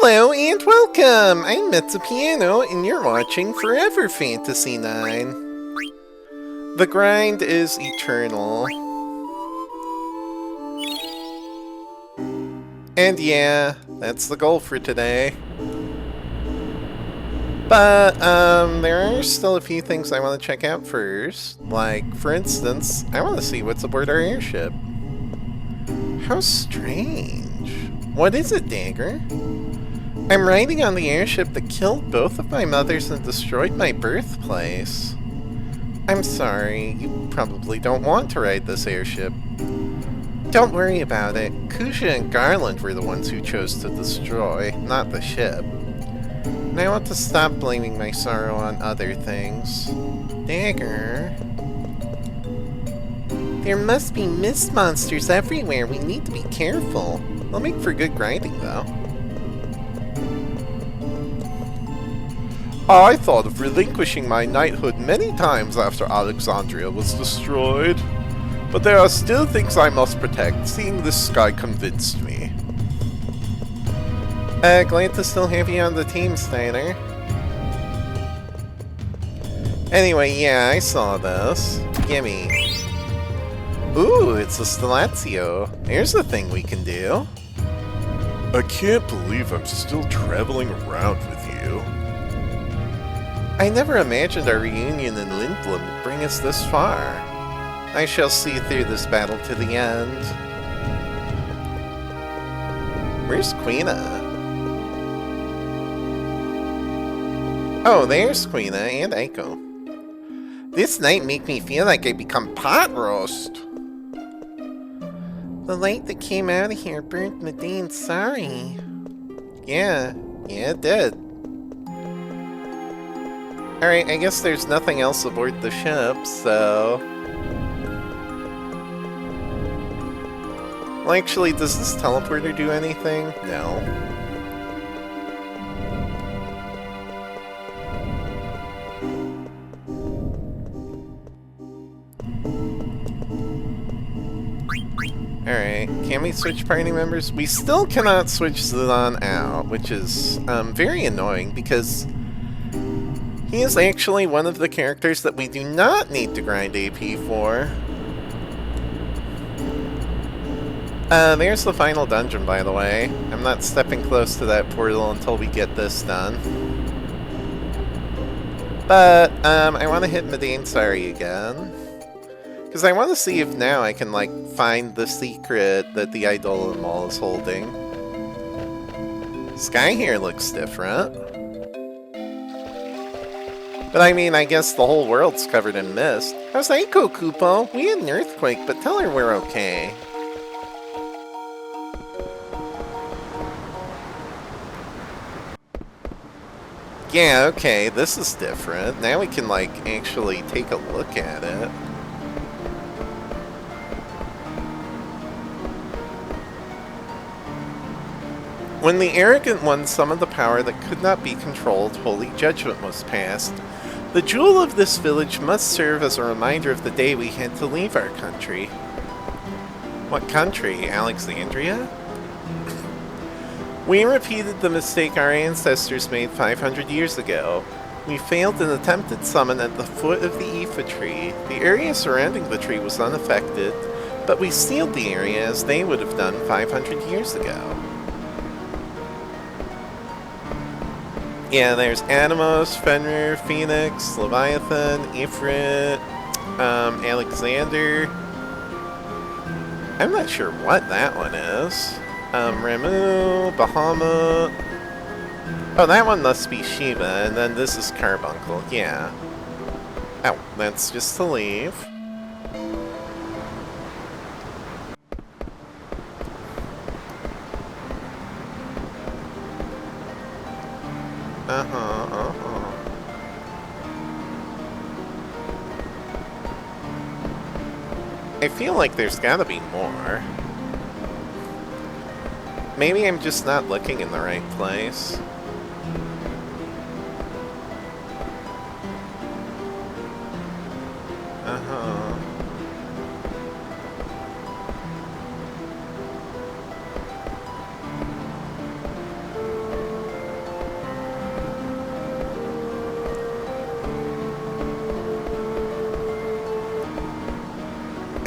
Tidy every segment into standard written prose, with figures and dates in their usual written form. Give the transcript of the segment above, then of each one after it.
Hello and welcome! I'm Metza Piano and you're watching Forever Fantasy 9. The grind is eternal. And yeah, that's the goal for today. But, there are still a few things I want to check out first. Like, for instance, I want to see what's aboard our airship. How strange. What is it, Dagger? I'm riding on the airship that killed both of my mothers and destroyed my birthplace. I'm sorry, you probably don't want to ride this airship. Don't worry about it. Kuja and Garland were the ones who chose to destroy, not the ship. And I want to stop blaming my sorrow on other things. Dagger... There must be mist monsters everywhere. We need to be careful. They'll make for good grinding, though. I thought of relinquishing my knighthood many times after Alexandria was destroyed. But there are still things I must protect. Seeing this sky convinced me. Glad to still have you on the team, Steiner. Anyway, yeah, I saw this. Gimme. Ooh, it's a Stellatio. There's a thing we can do. I can't believe I'm still traveling around with you. I never imagined our reunion in Lindblom would bring us this far. I shall see through this battle to the end. Where's Queena? Oh, there's Queena and Aiko. This night make me feel like I become pot roast. The light that came out of here burnt Medine, sorry. Yeah, it did. Alright, I guess there's nothing else aboard the ship, so... Well, actually, does this teleporter do anything? No. Alright, can we switch party members? We still cannot switch Zidane out, which is very annoying because he is actually one of the characters that we do not need to grind AP for. There's the final dungeon, by the way. I'm not stepping close to that portal until we get this done. But, I want to hit Medine Sari again. Because I want to see if now I can, like, find the secret that the Eidolon Mall is holding. Sky here looks different. But I mean, I guess the whole world's covered in mist. How's Aiko, Kupo? We had an earthquake, but tell her we're okay. Yeah, okay, this is different. Now we can, like, actually take a look at it. When the arrogant one summoned the power that could not be controlled, holy judgment was passed. The jewel of this village must serve as a reminder of the day we had to leave our country. What country? Alexandria? We repeated the mistake our ancestors made 500 years ago. We failed an attempted summon at the foot of the Aoife tree. The area surrounding the tree was unaffected, but we sealed the area as they would have done 500 years ago. Yeah, there's Animos, Fenrir, Phoenix, Leviathan, Ifrit, Alexander. I'm not sure what that one is. Ramu, Bahamut. Oh, that one must be Shiva, and then this is Carbuncle, yeah. Oh, that's just to leave. I feel like there's gotta be more. Maybe I'm just not looking in the right place.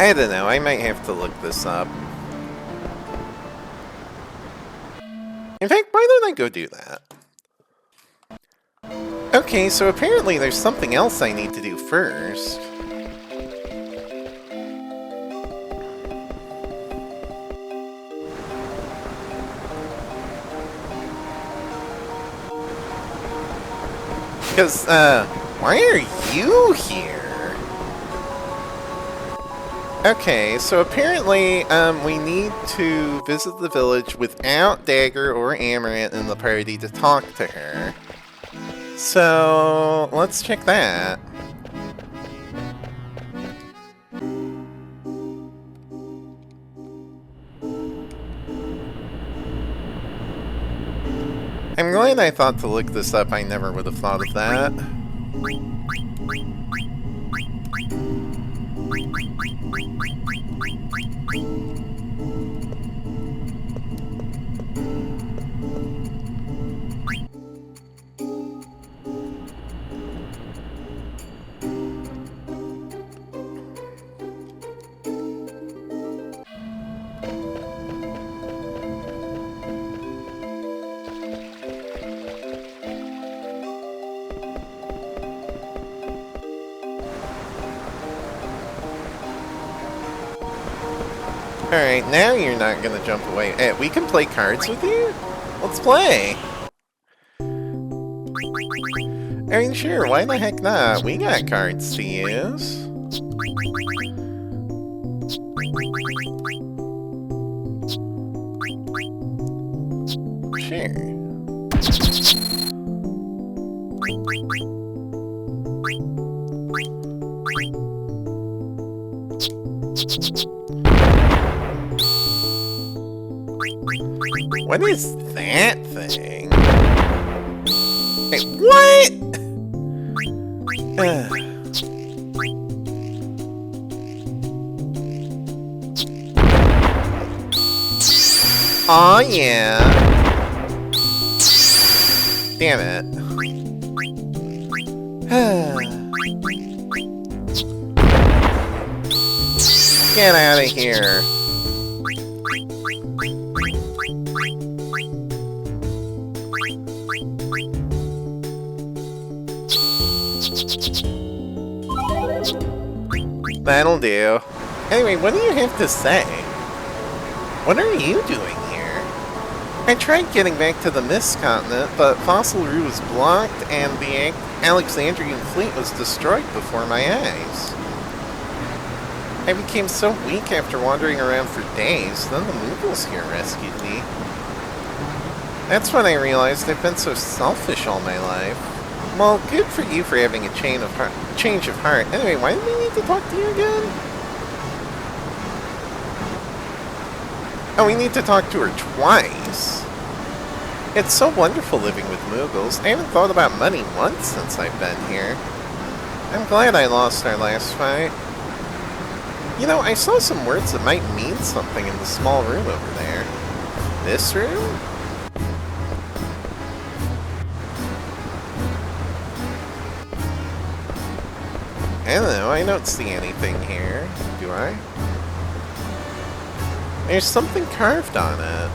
I don't know, I might have to look this up. In fact, why don't I go do that? Okay, so apparently there's something else I need to do first. Because, why are you here? Okay, so apparently, we need to visit the village without Dagger or Amaranth in the party to talk to her. So, let's check that. I'm glad I thought to look this up, I never would have thought of that. Alright, now you're not gonna jump away. Hey, we can play cards with you? Let's play! I mean, sure, why the heck not? We got cards to use. Sure. What is that thing? Hey, what? Aw, yeah. Damn it. Get out of here. That'll do. Anyway, what do you have to say? What are you doing here? I tried getting back to the Mist Continent, but Fossil Rue was blocked and the Alexandrian fleet was destroyed before my eyes. I became so weak after wandering around for days, then the Moogles here rescued me. That's when I realized I've been so selfish all my life. Well, good for you for having a change of heart. Anyway, why do we need to talk to you again? Oh, we need to talk to her twice. It's so wonderful living with Moogles. I haven't thought about money once since I've been here. I'm glad I lost our last fight. You know, I saw some words that might mean something in the small room over there. This room? I don't know, I don't see anything here. Do I? There's something carved on it.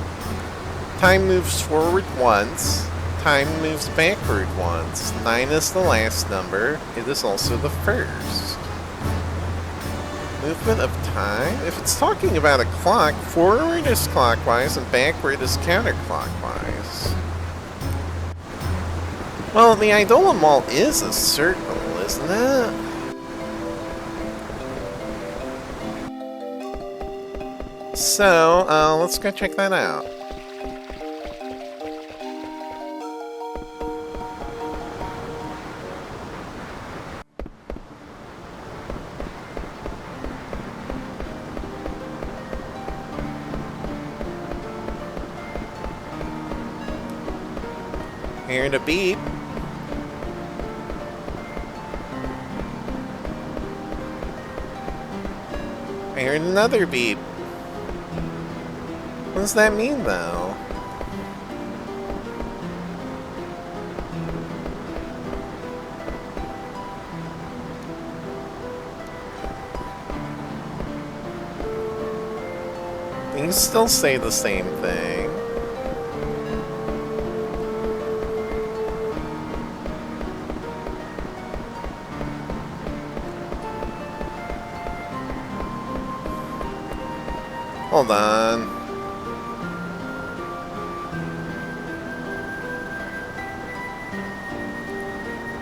Time moves forward once. Time moves backward once. 9 is the last number. It is also the first. Movement of time? If it's talking about a clock, forward is clockwise and backward is counterclockwise. Well, the Idola Mall is a circle, isn't it? So, let's go check that out. Hearing a beep. I heard another beep. What does that mean, though? You still say the same thing. Hold on.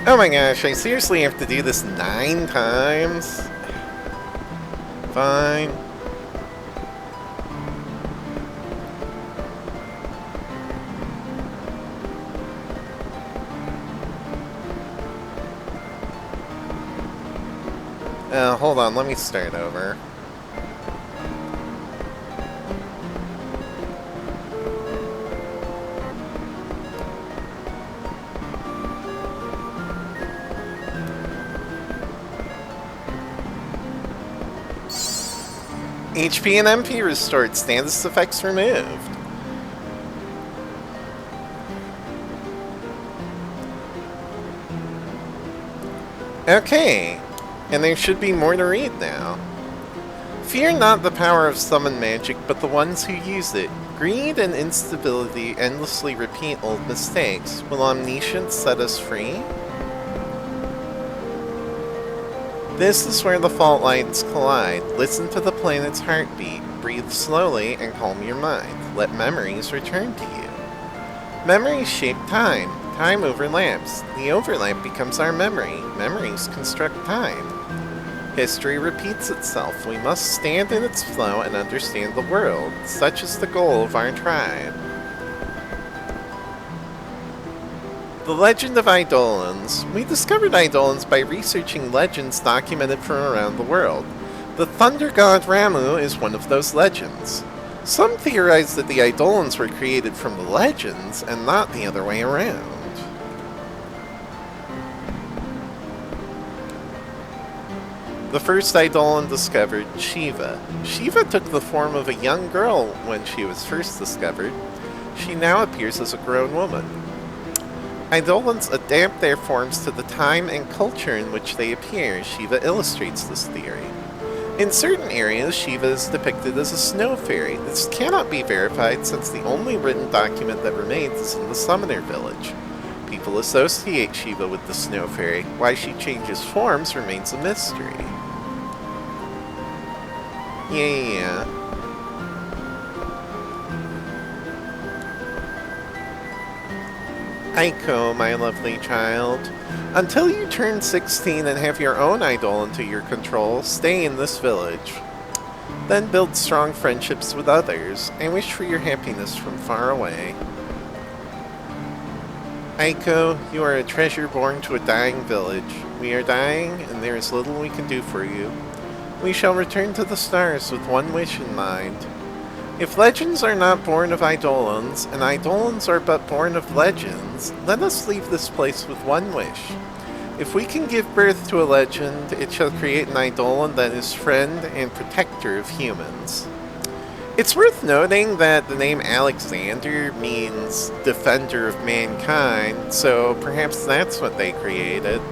Oh my gosh, I seriously have to do this 9 times? Fine. Hold on, let me start over. HP and MP restored, status effects removed. Okay, and there should be more to read now. Fear not the power of summon magic, but the ones who use it. Greed and instability endlessly repeat old mistakes. Will omniscience set us free? This is where the fault lines collide. Listen to the planet's heartbeat. Breathe slowly and calm your mind. Let memories return to you. Memories shape time. Time overlaps. The overlap becomes our memory. Memories construct time. History repeats itself. We must stand in its flow and understand the world. Such is the goal of our tribe. The Legend of Eidolons. We discovered Eidolons by researching legends documented from around the world. The thunder god Ramu is one of those legends. Some theorize that the Eidolons were created from the legends and not the other way around. The first Eidolon discovered, Shiva. Shiva took the form of a young girl when she was first discovered. She now appears as a grown woman. Eidolons adapt their forms to the time and culture in which they appear. Shiva illustrates this theory. In certain areas, Shiva is depicted as a snow fairy. This cannot be verified since the only written document that remains is in the Summoner Village. People associate Shiva with the snow fairy. Why she changes forms remains a mystery. Yeah. Aiko, my lovely child. Until you turn 16 and have your own idol into your control, stay in this village. Then build strong friendships with others. I wish for your happiness from far away. Aiko, you are a treasure born to a dying village. We are dying, and there is little we can do for you. We shall return to the stars with one wish in mind. If legends are not born of Eidolons, and Eidolons are but born of legends, let us leave this place with one wish. If we can give birth to a legend, it shall create an Eidolon that is friend and protector of humans. It's worth noting that the name Alexander means defender of mankind, so perhaps that's what they created.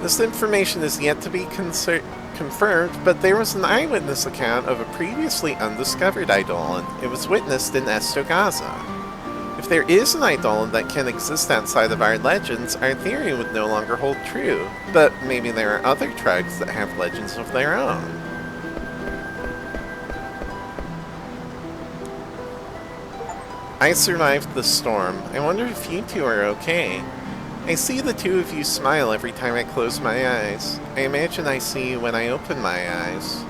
This information is yet to be confirmed, but there was an eyewitness account of a previously undiscovered Eidolon. It was witnessed in Estogaza. If there is an Eidolon that can exist outside of our legends, our theory would no longer hold true. But maybe there are other tribes that have legends of their own. I survived the storm. I wonder if you two are okay. I see the two of you smile every time I close my eyes. I imagine I see you when I open my eyes.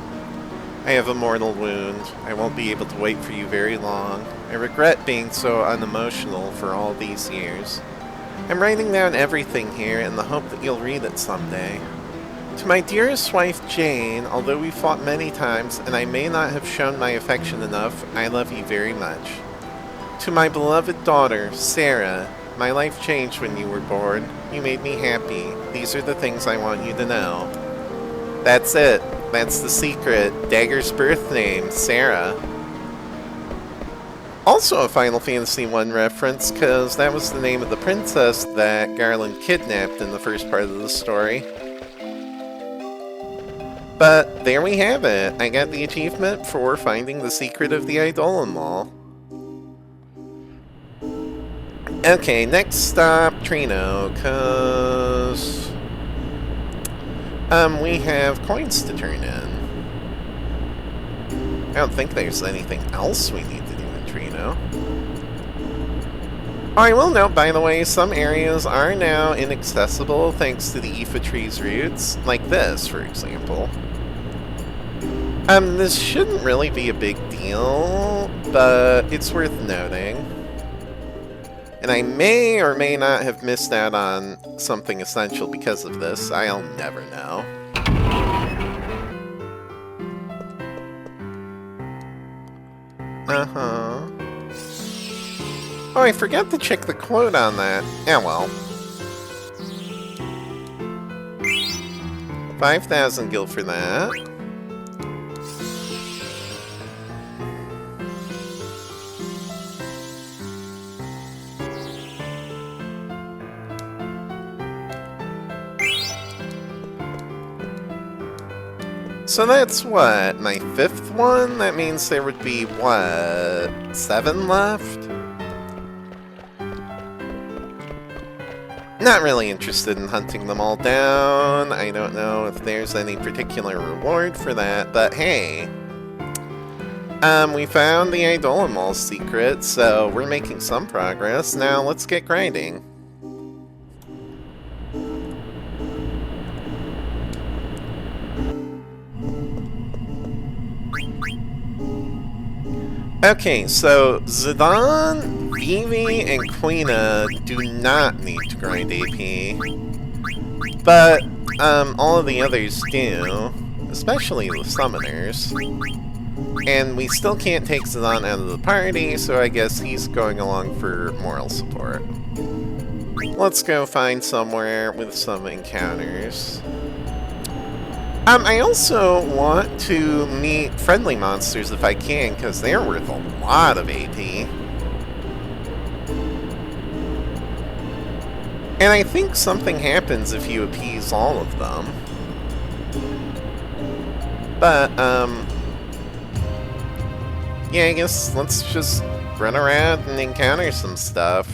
I have a mortal wound. I won't be able to wait for you very long. I regret being so unemotional for all these years. I'm writing down everything here in the hope that you'll read it someday. To my dearest wife, Jane, although we fought many times and I may not have shown my affection enough, I love you very much. To my beloved daughter, Sarah, my life changed when you were born. You made me happy. These are the things I want you to know. That's it. That's the secret. Dagger's birth name, Sarah. Also a Final Fantasy I reference, because that was the name of the princess that Garland kidnapped in the first part of the story. But there we have it. I got the achievement for finding the secret of the Eidolon. Okay, next stop, Trino, cause we have coins to turn in. I don't think there's anything else we need to do in Trino. Oh, I will note, by the way, some areas are now inaccessible thanks to the Aoife tree's roots, like this, for example. This shouldn't really be a big deal, but it's worth noting. And I may or may not have missed out on something essential because of this. I'll never know. Uh-huh. Oh, I forgot to check the quote on that. Yeah, well. 5,000 gil for that. So that's what, my 5th one? That means there would be, what, 7 left? Not really interested in hunting them all down. I don't know if there's any particular reward for that, but hey. We found the Eidolon secret, so we're making some progress. Now let's get grinding. Okay, so Zidane, Vivi, and Quina do not need to grind AP. But, all of the others do, especially the summoners. And we still can't take Zidane out of the party, so I guess he's going along for moral support. Let's go find somewhere with some encounters. I also want to meet friendly monsters if I can, because they're worth a lot of AP. And I think something happens if you appease all of them. But, yeah, I guess let's just run around and encounter some stuff.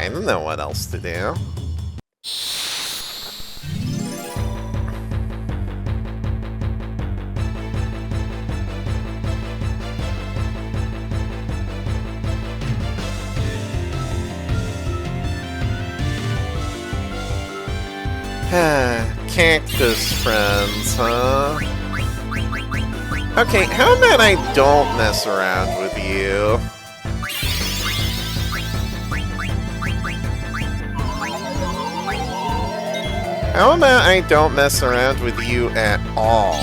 I don't know what else to do. Cactus friends, huh? Okay, how about I don't mess around with you? How about I don't mess around with you at all?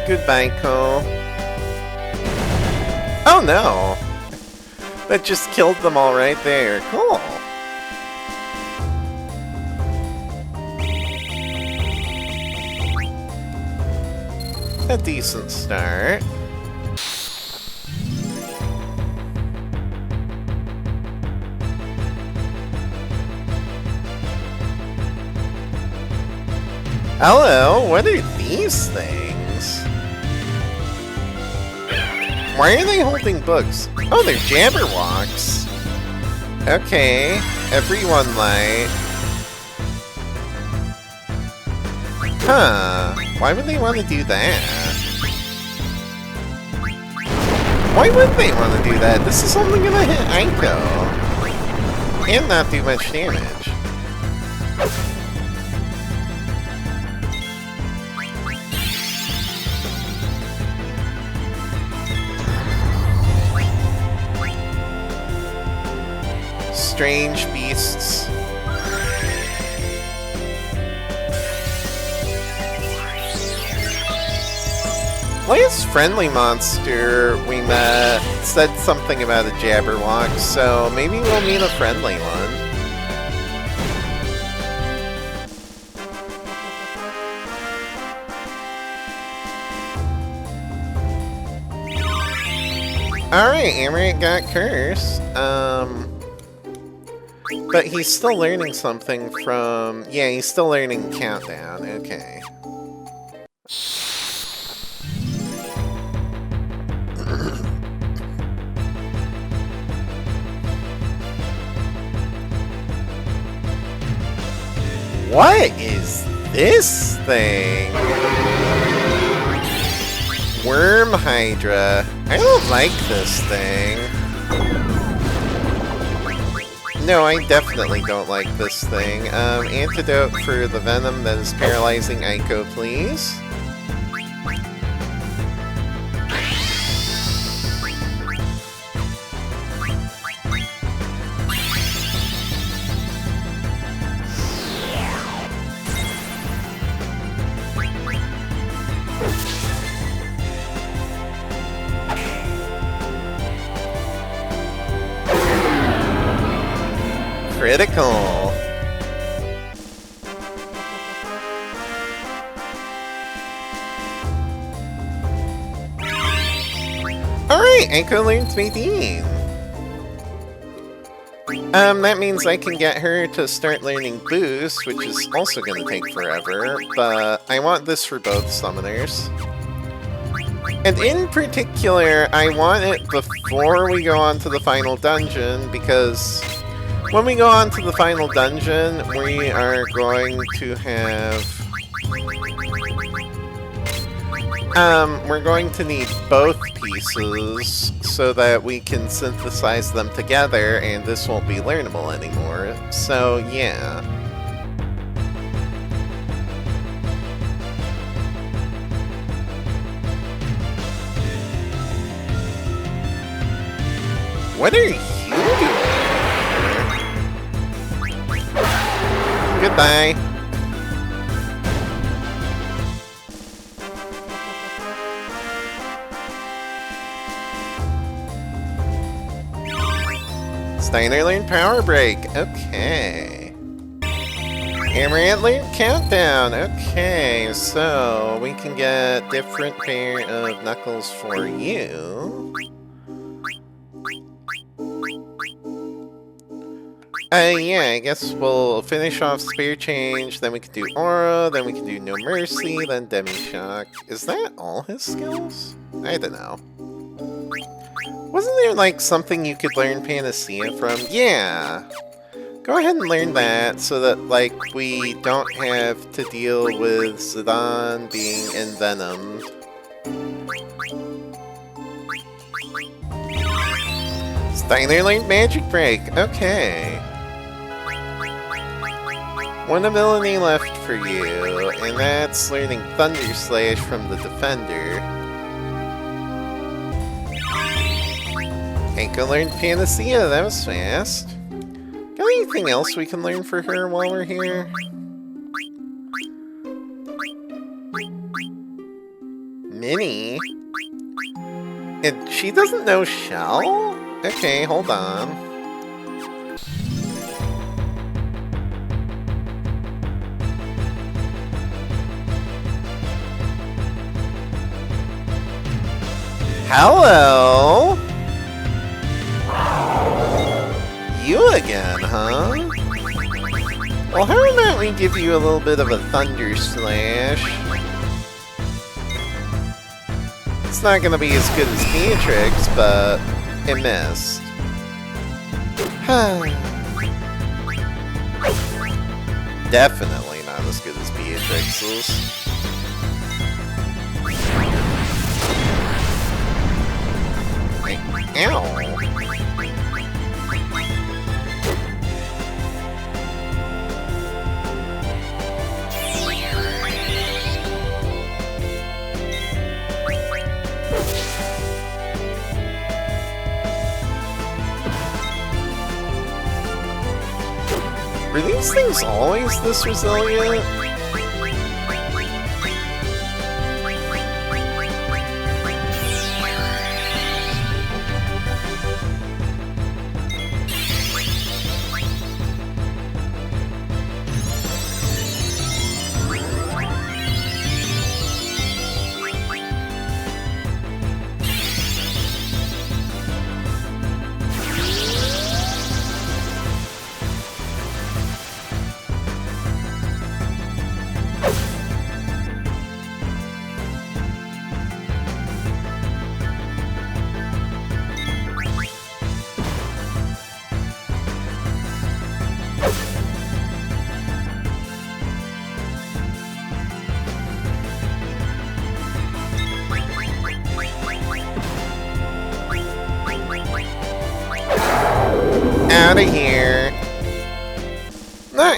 Goodbye, Cole. Oh no! That just killed them all right there. Cool. A decent start. Hello, what are these things? Why are they holding books? Oh, they're Jabberwocks. Okay, everyone light. Huh, why would they want to do that? Why would they want to do that? This is only gonna hit Aiko. And not do much damage. Strange beasts. last friendly monster we met said something about a Jabberwock, so maybe we'll meet a friendly one. Alright, Amaranth got cursed. But he's still learning something from... Yeah, he's still learning Countdown. Okay. What is this thing? Worm Hydra. I don't like this thing. No, I definitely don't like this thing. Antidote for the venom that is paralyzing Aiko, please. Critical. Alright, Aiko learns Medine. That means I can get her to start learning Boost, which is also going to take forever, but I want this for both summoners. And in particular, I want it before we go on to the final dungeon, because when we go on to the final dungeon, we are going to have... we're going to need both pieces so that we can synthesize them together, and this won't be learnable anymore. So, yeah. What are you doing? Goodbye. Steiner learned Power Break. Okay. Amaranth learned Countdown. Okay, so we can get different pair of knuckles for you. Yeah, I guess we'll finish off Spear Change, then we can do Aura, then we can do No Mercy, then Demi-Shock. Is that all his skills? I don't know. Wasn't there, like, something you could learn Panacea from? Yeah! Go ahead and learn that, so that, like, we don't have to deal with Zidane being envenomed. Steiner learned Magic Break. Okay. One ability left for you, and that's learning Thunder Slash from the Defender. Aiko learned Panacea, that was fast. Got anything else we can learn for her while we're here? Minnie? And she doesn't know Shell? Okay, hold on. Hello! You again, huh? Well, how about we give you a little bit of a Thunder Slash? It's not gonna be as good as Beatrix, but it missed. Definitely not as good as Beatrix's. Ow! Were these things always this resilient?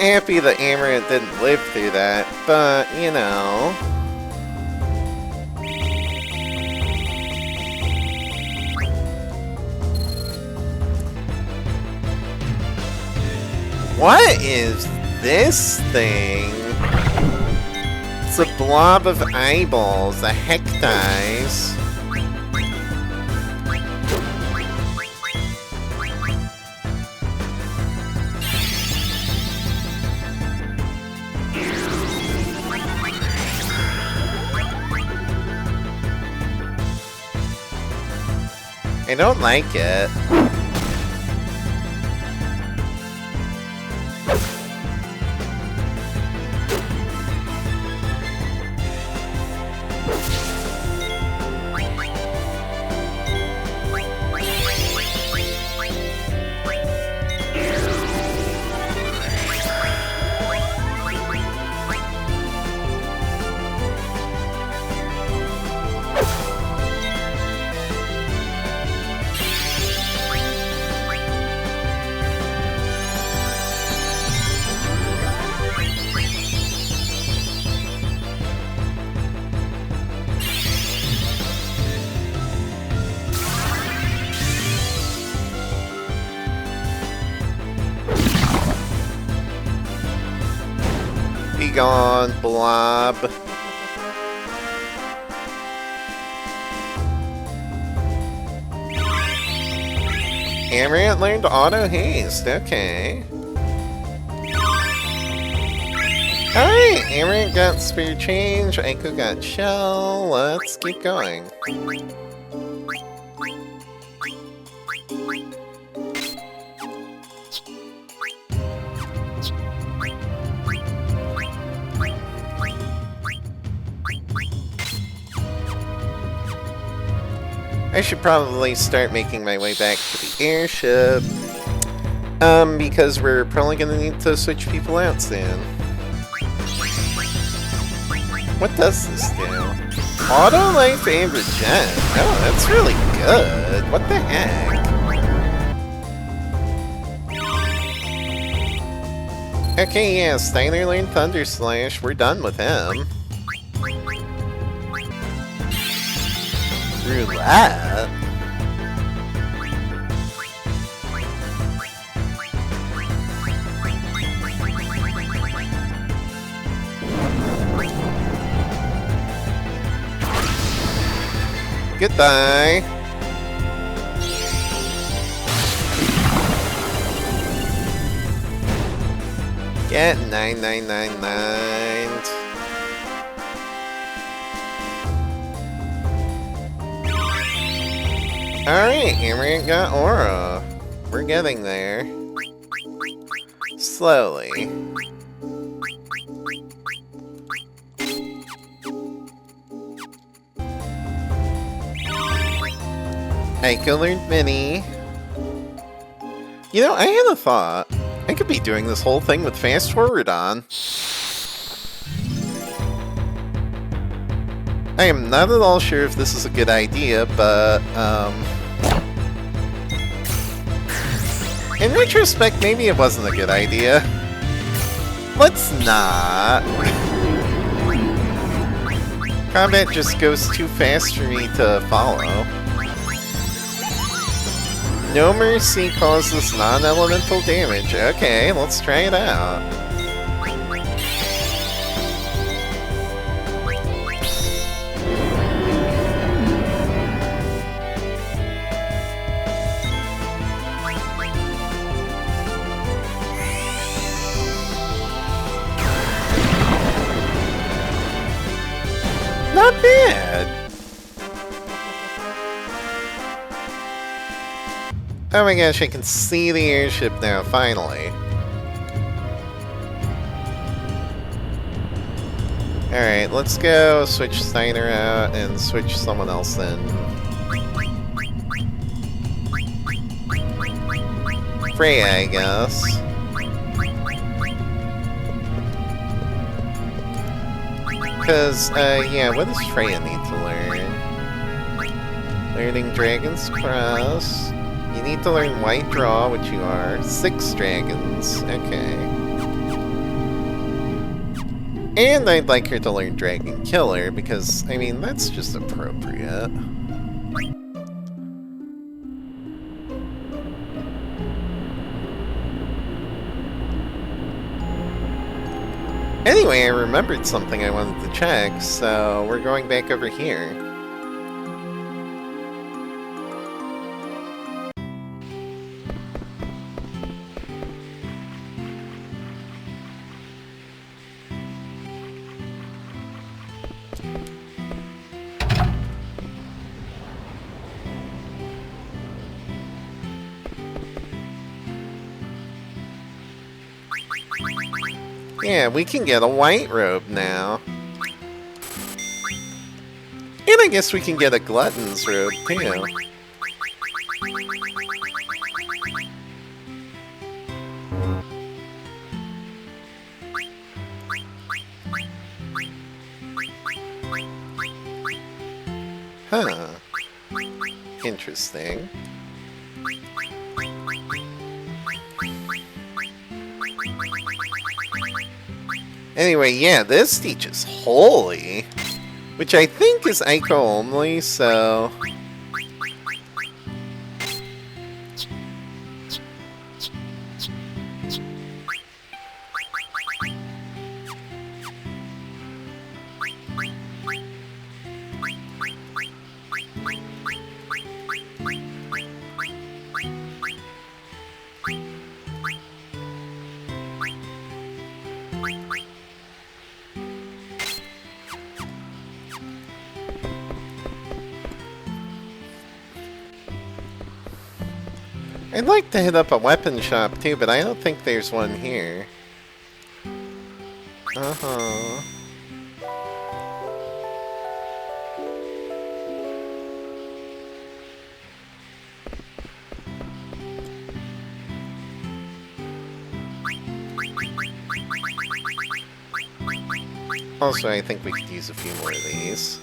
happy that Amaranth didn't live through that, but, you know... What is this thing? It's a blob of eyeballs, a hectize. I don't like it. Be gone, blob. Amaranth learned auto haste, okay. Alright, Amaranth got spare change, Aiko got shell, let's keep going. I should probably start making my way back to the airship. Because we're probably gonna need to switch people out soon. What does this do? Auto life and regen. Oh, that's really good. What the heck? Okay, yeah, Steiner learned Thunder Slash. We're done with him. Roulette? Goodbye. Get 9999. Alright, Amaranth got Aura. We're getting there. Slowly. Aiko learned Mini. You know, I had a thought. I could be doing this whole thing with fast forward on. I am not at all sure if this is a good idea, but, in retrospect, maybe it wasn't a good idea. Let's not. Combat just goes too fast for me to follow. No Mercy causes non-elemental damage. Okay, let's try it out. Not bad! Oh my gosh, I can see the airship now, finally. Alright, let's go switch Steiner out and switch someone else in. Freya, I guess. Because, yeah, what does Freya need to learn? Learning Dragon's Cross. You need to learn White Draw, which you are. 6 dragons. Okay. And I'd like her to learn Dragon Killer, because, I mean, that's just appropriate. Anyway, I remembered something I wanted to check, so we're going back over here. Yeah, we can get a white robe now. And I guess we can get a glutton's robe, too. Huh. Interesting. Anyway, yeah, this teaches Holy, which I think is Aiko only, so... I'd like to hit up a weapon shop too, but I don't think there's one here. Uh-huh. Also, I think we could use a few more of these.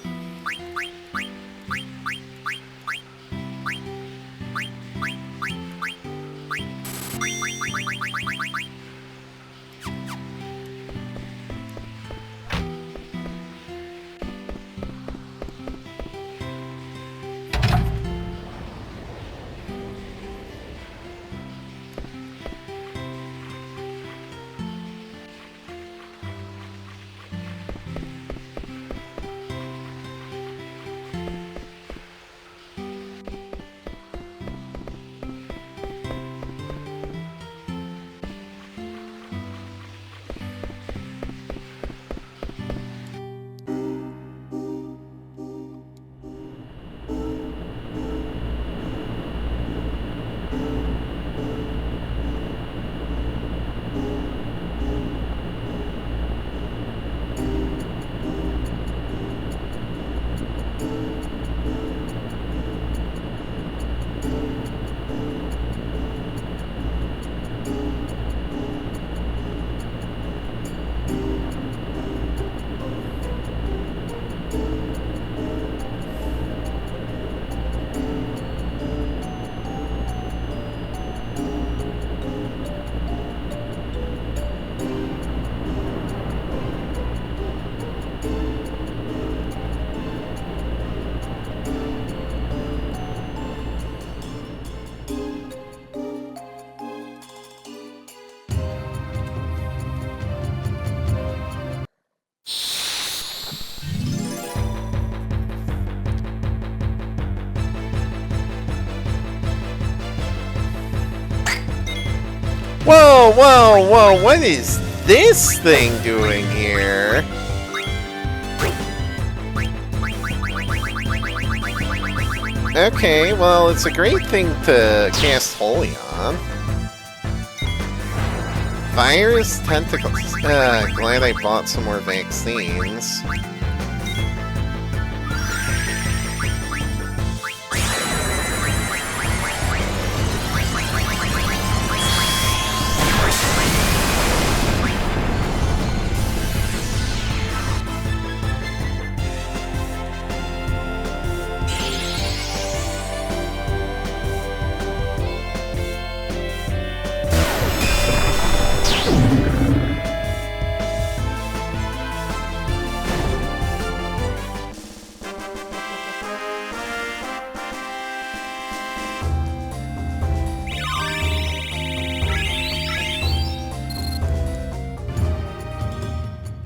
Whoa, whoa, whoa, what is this thing doing here? Okay, well, it's a great thing to cast Holy on. Virus tentacles. Glad I bought some more vaccines.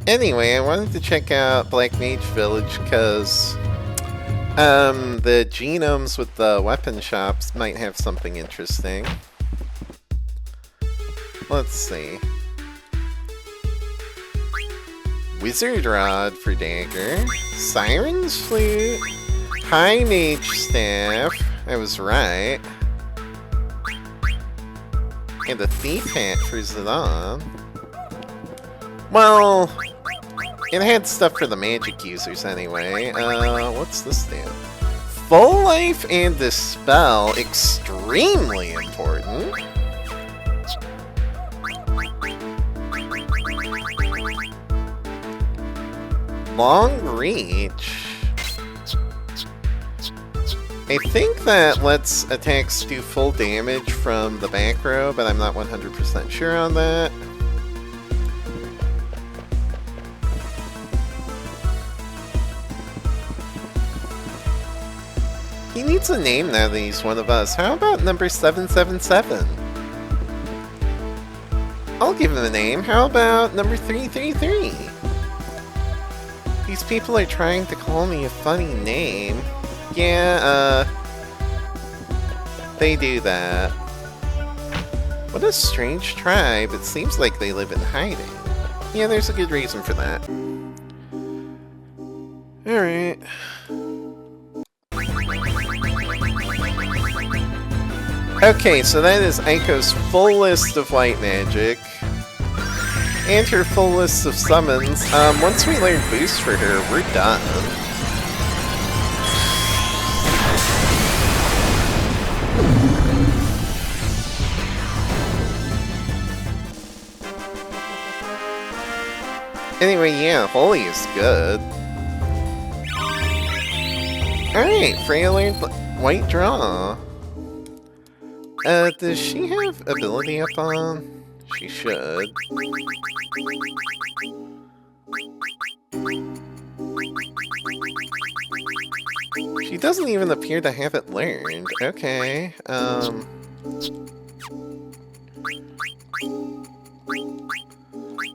Anyway, I wanted to check out Black Mage Village because the genomes with the weapon shops might have something interesting. Let's see. Wizard Rod for dagger. Siren's Flute. High Mage Staff. I was right. And a Thief Hat for Zidane. Well, it had stuff for the magic users anyway. What's this do? Full Life and Dispel. Extremely important. Long Reach. I think that lets attacks do full damage from the back row, but I'm not 100% sure on that. He needs a name now that he's one of us. How about number 777? I'll give him a name. How about number 333? These people are trying to call me a funny name. Yeah, they do that. What a strange tribe. It seems like they live in hiding. Yeah, there's a good reason for that. Alright. Okay, so that is Aiko's full list of white magic. And her full list of summons. Once we learn boost for her, we're done. Anyway, yeah, Holy is good. Alright, Freya learned White Draw. Does she have ability up on? She should. She doesn't even appear to have it learned. Okay,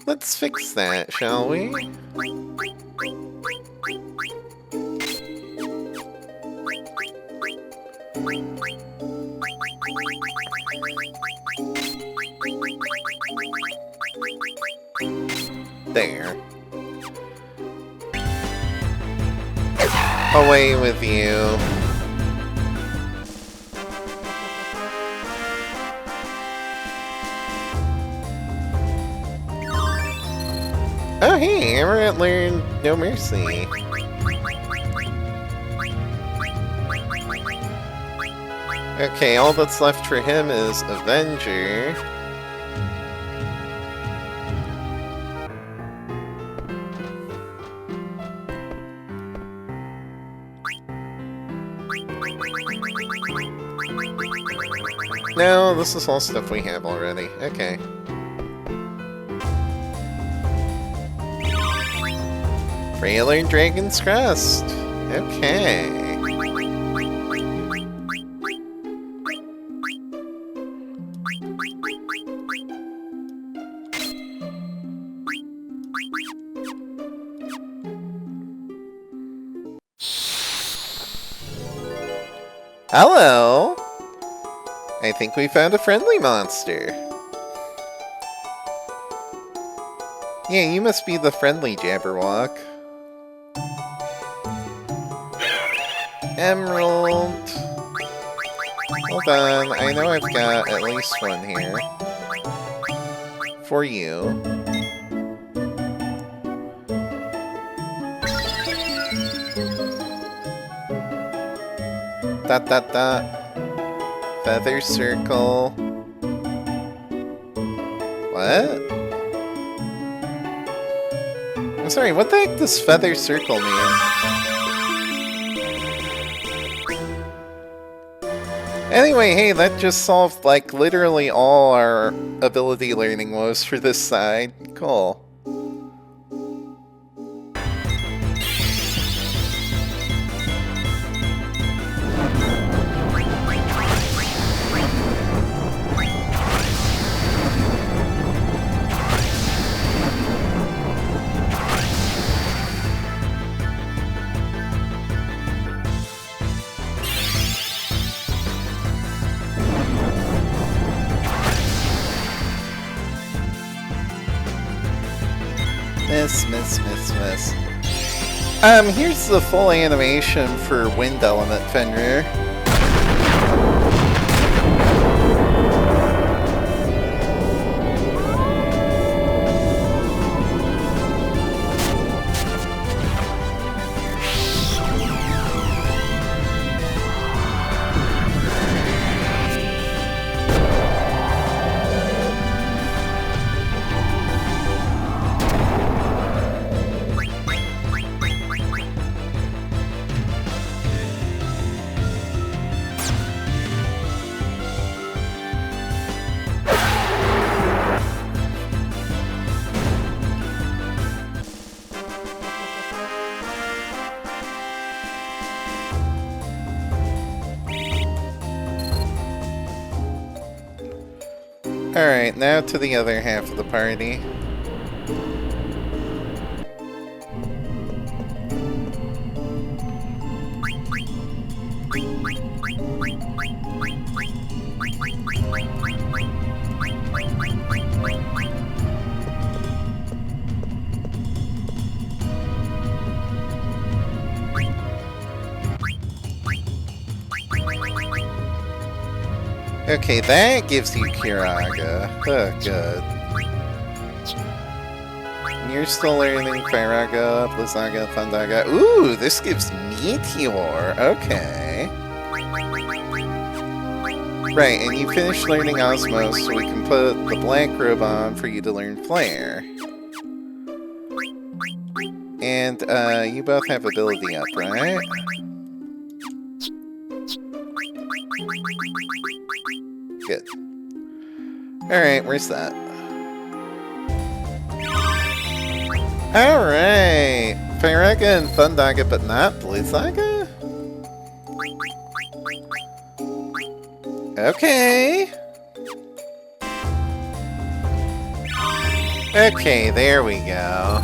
let's fix that, shall we? There. Away with you. Oh hey, Amaranth learned No Mercy. Okay, all that's left for him is Avenger. No, this is all stuff we have already. Okay. Freya learned Dragon's Crest. Okay. Hello! I think we found a friendly monster. Yeah, you must be the friendly Jabberwock. Emerald. Hold on, I know I've got at least one here. For you. Dot dot dot. Feather circle. What? I'm sorry, what the heck does feather circle mean? Anyway, hey, that just solved, like, literally all our ability learning woes for this side. Cool. Miss. Here's the full animation for Wind Element Fenrir. Alright, now to the other half of the party. Okay, that gives you Kiraga. Oh, good. You're still learning Firaga, Blizzaga, Thundaga. Ooh, this gives Meteor. Okay. Right, and you finished learning Osmos, so we can put the black robe on for you to learn Flare. And, you both have ability up, right? Good. Alright, where's that? Alright! Firaga and Thundaga, but not Blizzaga? Okay! Okay, there we go.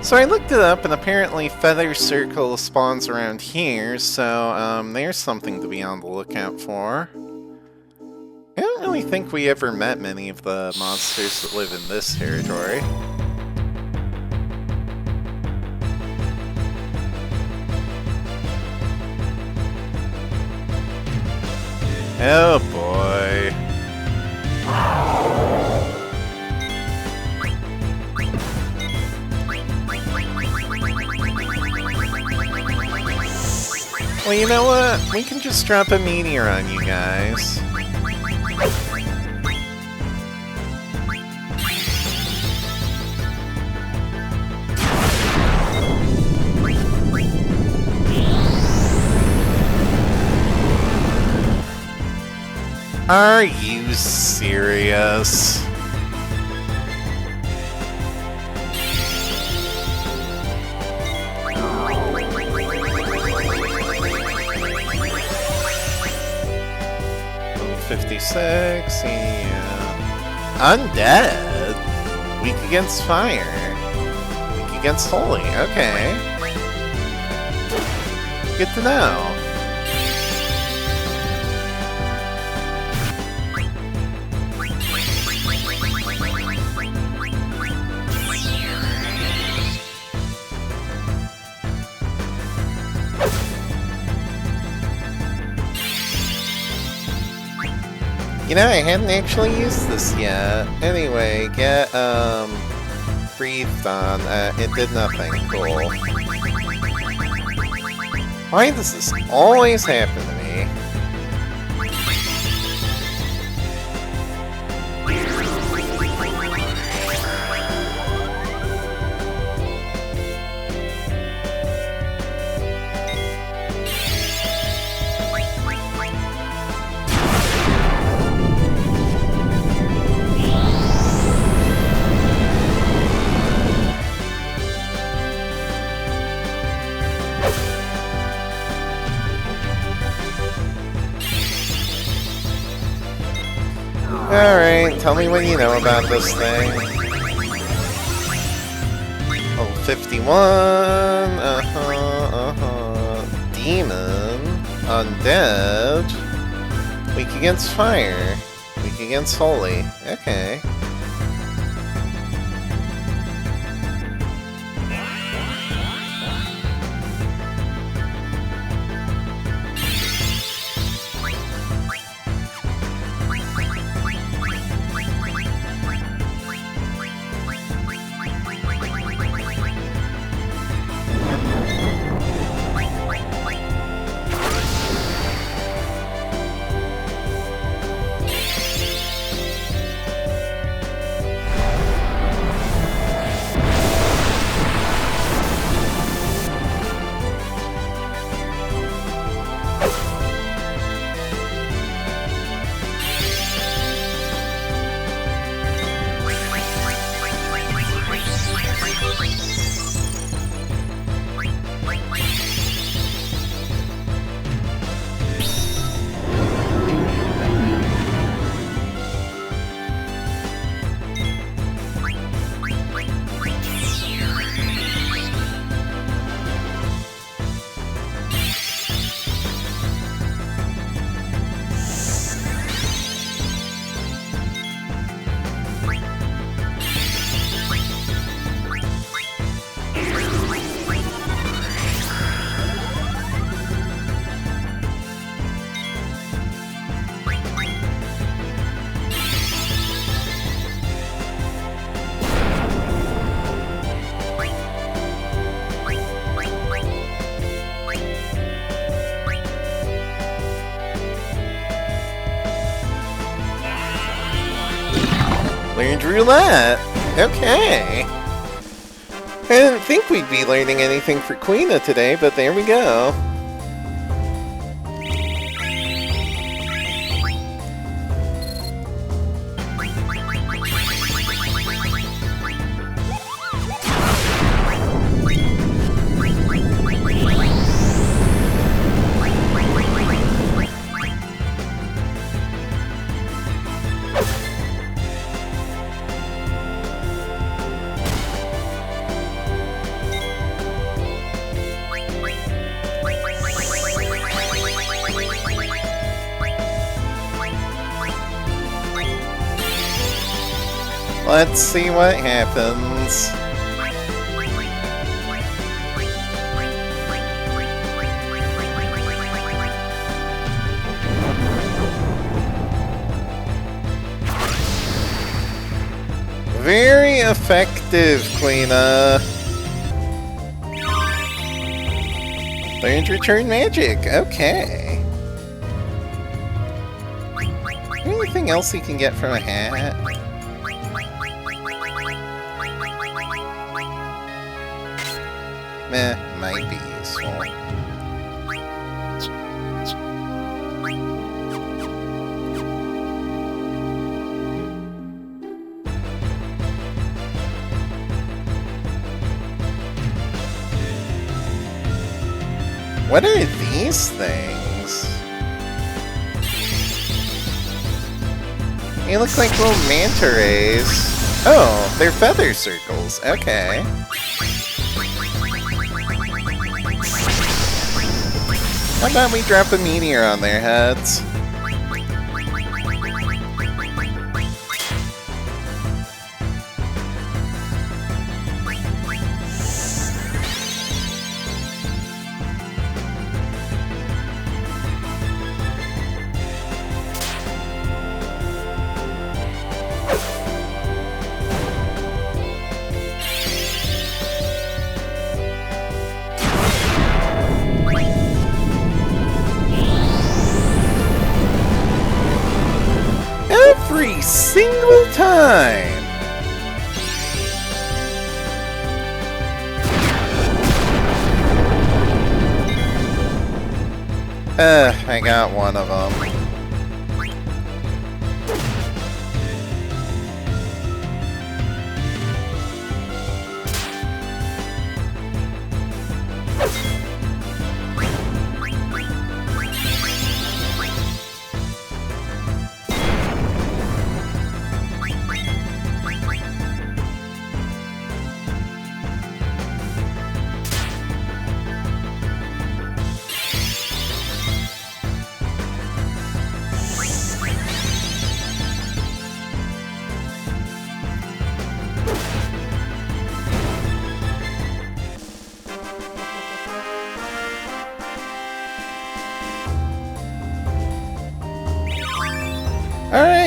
So I looked it up, and apparently Feather Circle spawns around here, so there's something to be on the lookout for. I don't really think we ever met many of the monsters that live in this territory. Oh boy. Well, you know what? We can just drop a meteor on you guys. Are you serious? .56, yeah. Undead? Weak against fire. Weak against holy, okay. Good to know. You know, I hadn't actually used this yet. Anyway, get, breathed on. It did nothing. Cool. Why does this always happen to me? Alright, tell me what you know about this thing. Level 51, Demon, Undead, weak against fire, weak against holy, okay. Learned roulette! Okay! I didn't think we'd be learning anything for Queena today, but there we go. Let's see what happens. Very effective, Queena. Learned return magic. Okay. Anything else you can get from a hat? Meh, might be useful. What are these things? They look like little manta rays. Oh, they're feather circles. Okay. How about we drop a meteor on their heads? Every single time! I got one of them.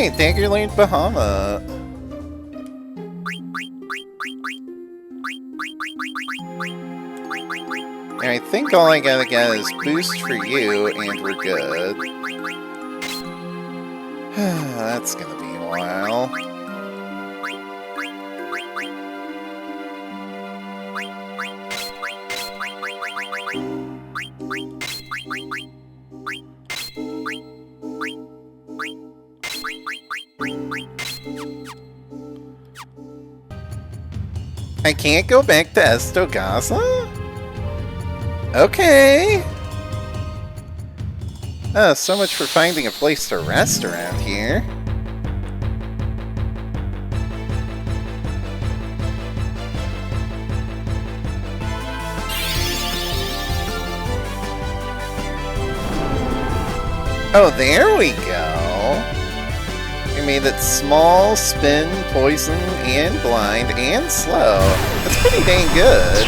Alright, Dagger Lord Bahamut. I think all I gotta get is boost for you, and we're good. That's gonna be a while. I can't go back to Estogasa? Okay. So much for finding a place to rest around here. Oh, there we go. We made it small, spin, poison, and blind, and slow. That's pretty dang good.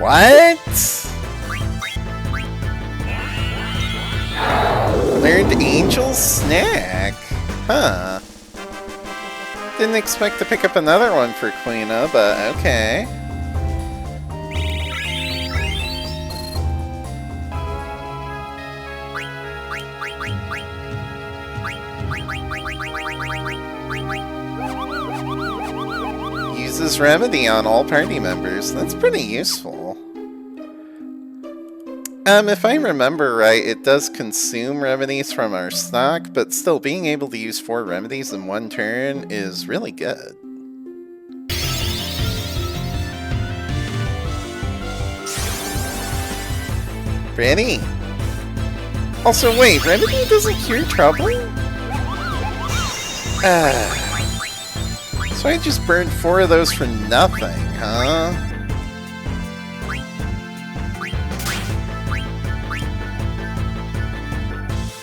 What? Learned Angel's Snack. Huh. Didn't expect to pick up another one for Quina, but okay. Uses Remedy on all party members. That's pretty useful. If I remember right, it does consume remedies from our stock, but still being able to use 4 remedies in one turn is really good. Ready? Also, wait, remedy doesn't cure trouble? So I just burned 4 of those for nothing, huh?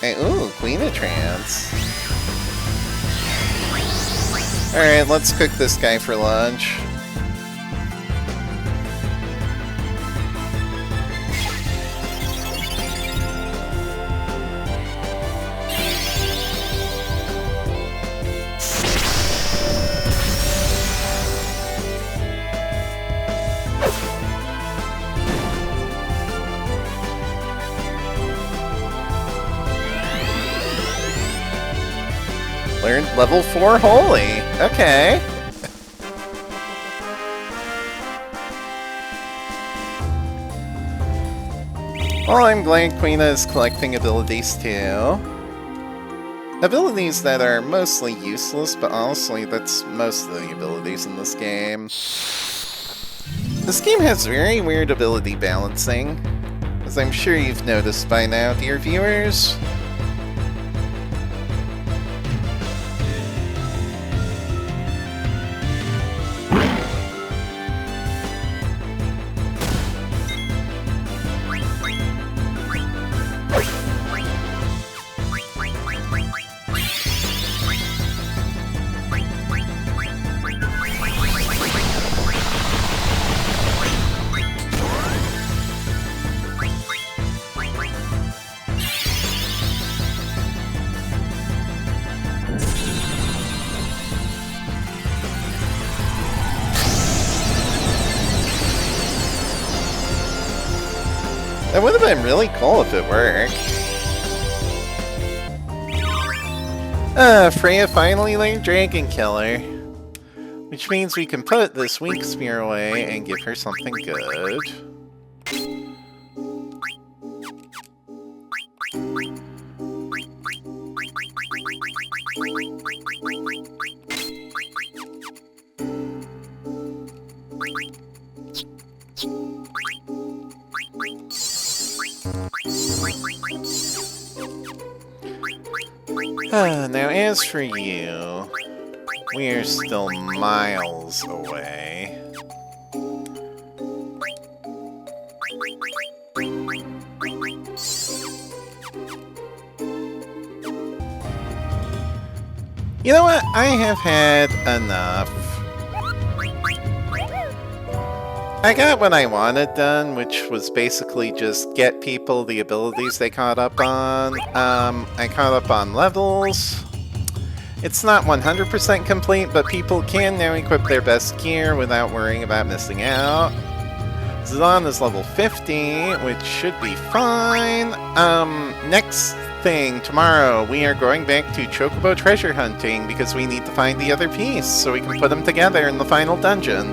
Hey, ooh, Queen of Trance. Alright, let's cook this guy for lunch. Learned level 4 Holy. Okay. Well, I'm glad Quina is collecting abilities too. Abilities that are mostly useless, but honestly, that's most of the abilities in this game. This game has very weird ability balancing, as I'm sure you've noticed by now, dear viewers. That would have been really cool if it worked. Freya finally learned Dragon Killer. Which means we can put this weak spear away and give her something good. Now as for you, we're still miles away. You know what? I have had enough. I got what I wanted done, which was basically just get people the abilities they caught up on. I caught up on levels. It's not 100% complete, but people can now equip their best gear without worrying about missing out. Zidane is level 50, which should be fine. Next thing, tomorrow, we are going back to Chocobo treasure hunting because we need to find the other piece so we can put them together in the final dungeon.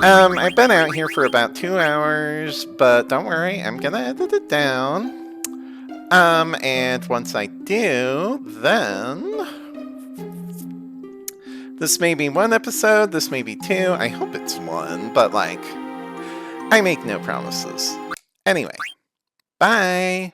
I've been out here for about 2 hours, but don't worry, I'm gonna edit it down. And once I do, then... This may be 1 episode, this may be 2, I hope it's 1, but like, I make no promises. Anyway, bye!